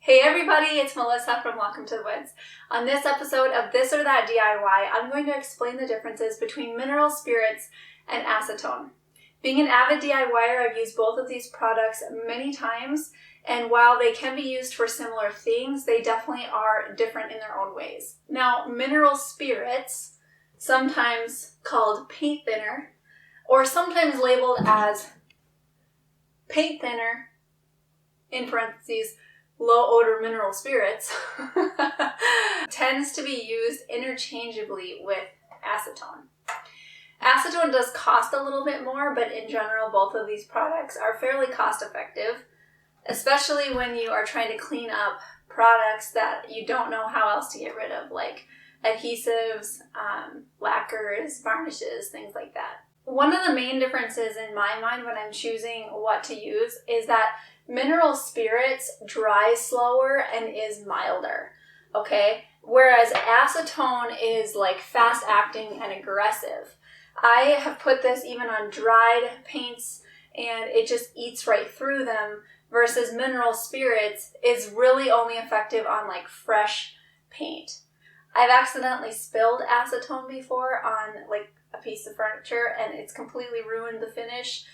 Hey everybody, it's Melissa from Welcome to the Woods. On this episode of This or That DIY, I'm going to explain the differences between mineral spirits and acetone. Being an avid DIYer, I've used both of these products many times, and while they can be used for similar things, they definitely are different in their own ways. Now, mineral spirits, sometimes called paint thinner, or sometimes labeled as paint thinner, in parentheses, low odor mineral spirits, tends to be used interchangeably with acetone. Acetone does cost a little bit more, but in general, both of these products are fairly cost effective, especially when you are trying to clean up products that you don't know how else to get rid of, like adhesives, lacquers, varnishes, things like that. One of the main differences in my mind when I'm choosing what to use is that mineral spirits dries slower and is milder, okay? Whereas acetone is like fast acting and aggressive. I have put this even on dried paints and it just eats right through them, versus mineral spirits is really only effective on like fresh paint. I've accidentally spilled acetone before on like a piece of furniture and it's completely ruined the finish.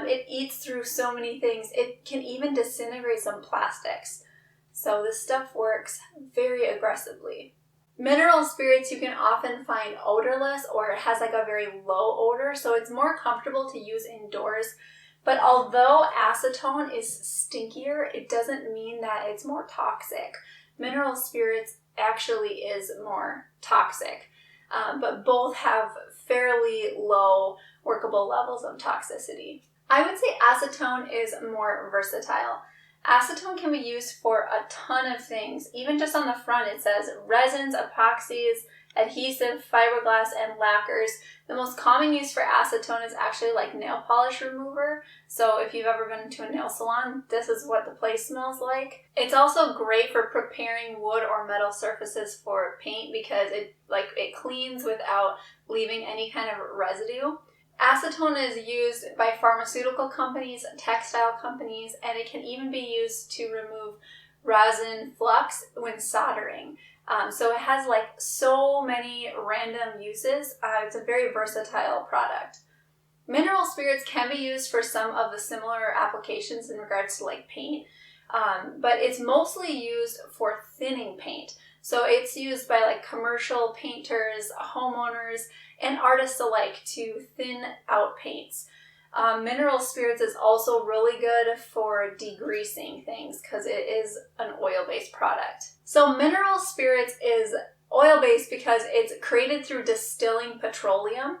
It eats through so many things. It can even disintegrate some plastics. So this stuff works very aggressively. Mineral spirits you can often find odorless, or it has like a very low odor, so it's more comfortable to use indoors. But although acetone is stinkier, it doesn't mean that it's more toxic. Mineral spirits actually is more toxic, but both have fairly low workable levels of toxicity. I would say acetone is more versatile. Acetone can be used for a ton of things. Even just on the front it says resins, epoxies, adhesive, fiberglass, and lacquers. The most common use for acetone is actually like nail polish remover. So if you've ever been to a nail salon, this is what the place smells like. It's also great for preparing wood or metal surfaces for paint because it cleans without leaving any kind of residue. Acetone is used by pharmaceutical companies, textile companies, and it can even be used to remove resin flux when soldering. So it has like so many random uses. It's a very versatile product. Mineral spirits can be used for some of the similar applications in regards to like paint, but it's mostly used for thinning paint. So it's used by like commercial painters, homeowners, and artists alike to thin out paints. Mineral spirits is also really good for degreasing things because it is an oil-based product. So mineral spirits is oil-based because it's created through distilling petroleum.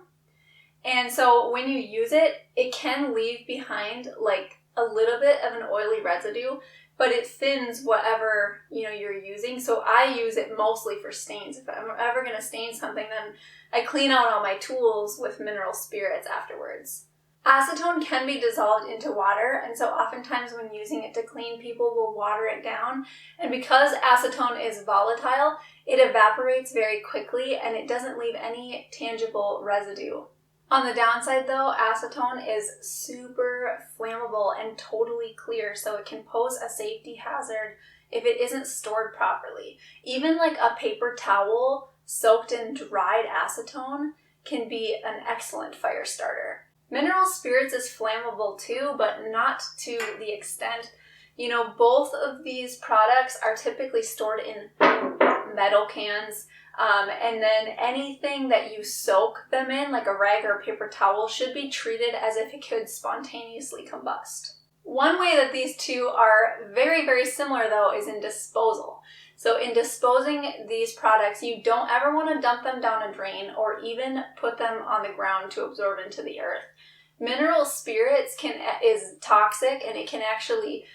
And so when you use it, it can leave behind like a little bit of an oily residue, but it thins whatever you're using. So I use it mostly for stains. If I'm ever going to stain something, then I clean out all my tools with mineral spirits afterwards. Acetone can be dissolved into water, and so oftentimes when using it to clean, people will water it down. And because acetone is volatile, it evaporates very quickly and it doesn't leave any tangible residue. On the downside though, acetone is super flammable and totally clear, so it can pose a safety hazard if it isn't stored properly. Even like a paper towel soaked in dried acetone can be an excellent fire starter. Mineral spirits is flammable too, but not to the extent. Both of these products are typically stored in metal cans. And then anything that you soak them in, like a rag or a paper towel, should be treated as if it could spontaneously combust. One way that these two are very, very similar, though, is in disposal. So in disposing these products, you don't ever want to dump them down a drain or even put them on the ground to absorb into the earth. Mineral spirits is toxic and it can actually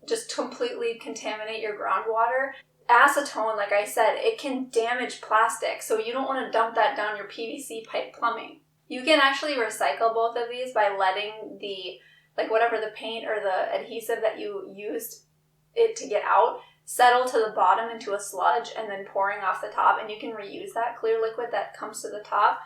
just completely contaminate your groundwater. Acetone, like I said, it can damage plastic, so you don't want to dump that down your PVC pipe plumbing. You can actually recycle both of these by letting the paint or the adhesive that you used it to get out settle to the bottom into a sludge and then pouring off the top, and you can reuse that clear liquid that comes to the top.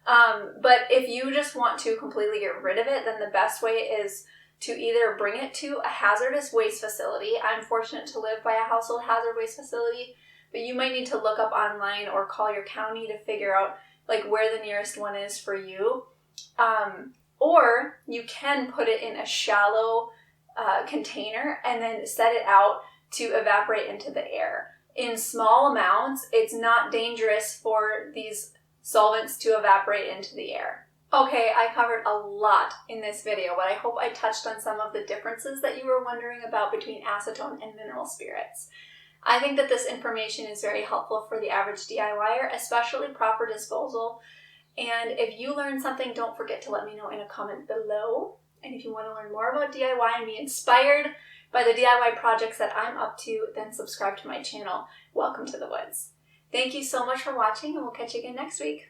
But if you just want to completely get rid of it, then the best way is to either bring it to a hazardous waste facility. I'm fortunate to live by a household hazard waste facility, but you might need to look up online or call your county to figure out like where the nearest one is for you. Or you can put it in a shallow container and then set it out to evaporate into the air. In small amounts, it's not dangerous for these solvents to evaporate into the air. Okay, I covered a lot in this video, but I hope I touched on some of the differences that you were wondering about between acetone and mineral spirits. I think that this information is very helpful for the average DIYer, especially proper disposal. And if you learned something, don't forget to let me know in a comment below. And if you want to learn more about DIY and be inspired by the DIY projects that I'm up to, then subscribe to my channel. Welcome to the woods. Thank you so much for watching, and we'll catch you again next week.